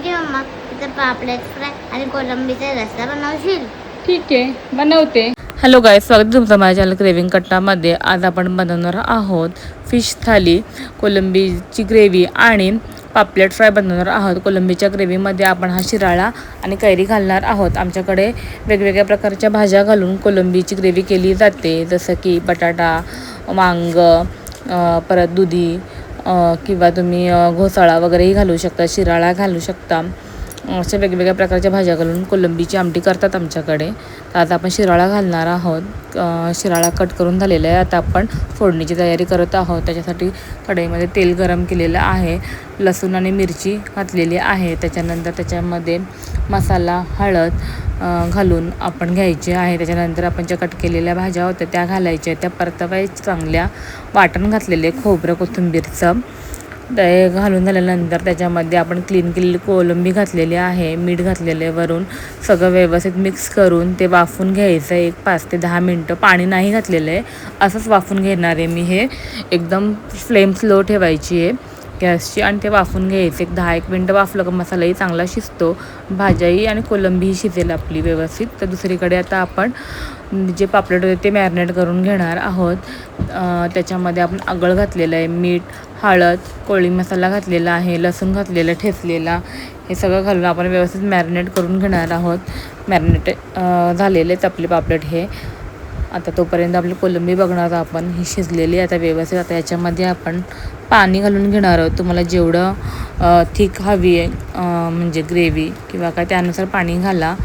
की मम्मा तिथे पापलेट फ्राय आणि कोलंबीचा रस्सा बनवशील? ठीक आहे, बनवते. हॅलो गाईज, स्वागत तुमचं माझ्या चॅनल क्रेविंग कट्टामध्ये. आज आपण बनवणार आहोत फिश थाली, कोलंबीची ग्रेव्ही आणि पापलेट फ्राय बनवणार आहोत. कोलंबीच्या ग्रेव्हीमध्ये आपण हा शिराळा आणि कैरी घालणार आहोत. आमच्याकडे वेगवेगळ्या प्रकारच्या भाज्या घालून कोलंबीची ग्रेव्ही केली जाते, जसं की बटाटा, वांग, परत दुधी किंवा तुम्ही घोसाळा वगैरेही घालू शकता, शिराळा घालू शकता. अशा वेगवेगळ्या प्रकारच्या भाज्या घालून कोलंबीची आमटी करतात आमच्याकडे. तर आता आपण शिराळा घालणार आहोत. शिराळा कट करून झालेला आहे. आता आपण फोडणीची तयारी करत आहोत. त्याच्यासाठी कढईमध्ये तेल गरम केलेलं आहे, लसूण आणि मिरची घातलेली आहे. त्याच्यानंतर त्याच्यामध्ये मसाला, हळद घालून आपण घ्यायचे आहे. त्याच्यानंतर आपण ज्या कट केलेल्या भाज्या होत्या त्या घालायच्या, त्या परतवायच्या चांगल्या. वाटण घातलेले खोबरं, कोथिंबीरचं ते घालून झाल्यानंतर त्याच्यामध्ये आपण क्लीन केलेली कोलंबी घातलेली आहे, मीठ घातलेले वरून. सगळं व्यवस्थित मिक्स करून ते वाफून घ्यायचं 5 ते 10 मिनटं. पाणी नाही घातलेलं आहे, असंच वाफून घेणार आहे मी. हे एकदम फ्लेम स्लो ठेवायची आहे गॅसची आणि ते वाफून घ्यायचं. 10-1 मिनटं वाफलं का मसालाही चांगला शिजतो, भाज्याही आणि कोलंबीही शिजेल आपली व्यवस्थित. तर दुसरीकडे आता आपण जे पापलेट होते ते मॅरिनेट करून घेणार आहोत. त्याच्यामध्ये आपण आगळ घातलेलं आहे, मीठ, हळद, कोळी मसाला घातलेला आहे, लसूण घातलेला ठेचलेला. हे सगळं घालून आपण व्यवस्थित मॅरिनेट करून घेणार आहोत. मॅरिनेट झालेलेच आपले पापलेट हे. आता तोपर्यंत आपली कोलंबी बघणार आपण, ही शिजलेली आता व्यवस्थित. आता याच्यामध्ये आपण पाणी घालून घेणार आहोत. तुम्हाला जेवढं थिक हवी आहे म्हणजे ग्रेव्ही किंवा काय त्यानुसार पाणी घाला.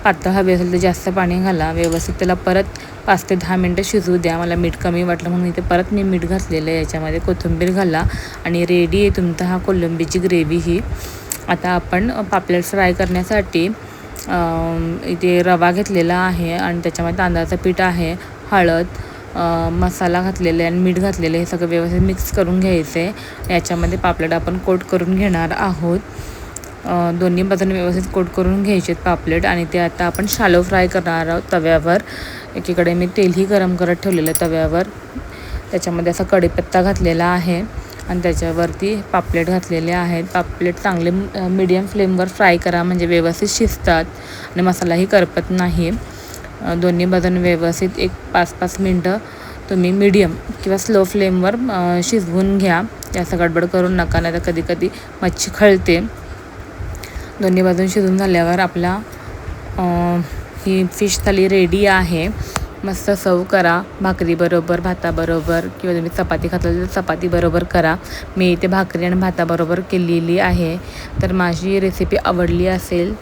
पातळ हवी असेल तर जास्त पाणी घाला. व्यवस्थित त्याला परत 5 ते 10 मिनटं शिजू द्या. मला मीठ कमी वाटलं म्हणून इथे परत मी मीठ घातलेलं आहे. याच्यामध्ये कोथिंबीर घाला आणि रेडी आहे तुमचा हा कोलंबीची ग्रेव्ही ही. आता आपण पापलेट फ्राय करण्यासाठी इथे रवा घेतलेला आहे आणि त्याच्यामध्ये तांदळाचं पीठ आहे, हळद, मसाला घातलेला आहे आणि मीठ घातलेलं आहे. हे सगळं व्यवस्थित मिक्स करून घ्यायचं आहे. याच्यामध्ये पापलेट आपण कोट करून घेणार आहोत. दोन्ही बाजूने व्यवस्थित कोट करून घ्यायचे पापलेट आणि ते आता आपण शालो फ्राय करणार आहोत तव्यावर. एकीकडे मी तेलही गरम करत ठेवलेलं आहे तव्यावर. त्याच्यामध्ये असा कढीपत्ता घातलेला आहे आणि त्याच्यावरती पापलेट घातलेले आहेत. पापलेट चांगले मीडियम फ्लेमवर फ्राय करा म्हणजे व्यवस्थित शिजतात आणि मसालाही करपत नाही. दोन्ही बाजूने व्यवस्थित 5-5 मिनटं तुम्ही मीडियम किंवा स्लो फ्लेमवर शिजवून घ्या. जास्त गडबड करू नका, नाही तर कधी मच्छी खळते. दोन्ही बाजून शिजून झाल्यावर आपला ही फिश थाली रेडी आहे. मस्त सर्व करा भाकरीबरोबर, भाताबरोबर किंवा तुम्ही चपाती खात असाल तर चपातीबरोबर करा. मी इथे भाकरी आणि भाताबरोबर केलेली आहे. तर माझी रेसिपी आवडली असेल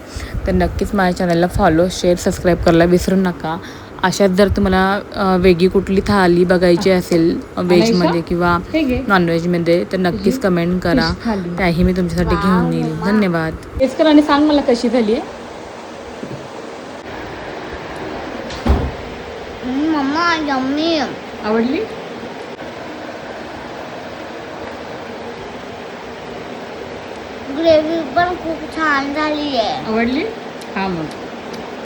तर नक्कीच माझ्या चॅनलला फॉलो, शेअर, सबस्क्राईब करायला विसरू नका. अशाच जर तुम्हाला वेगळी कुठली थाली बघायची असेल व्हेजमध्ये किंवा नॉनव्हेजमध्ये तर नक्कीच कमेंट करा, त्याही मी तुमच्यासाठी घेऊन येईल. धन्यवाद. तेच कर आणि सांग मला कशी झाली आहे. Mamma yummy. आवडली? ग्रेव्ही पण खूप छान झाली आहे. आवडली? हा मग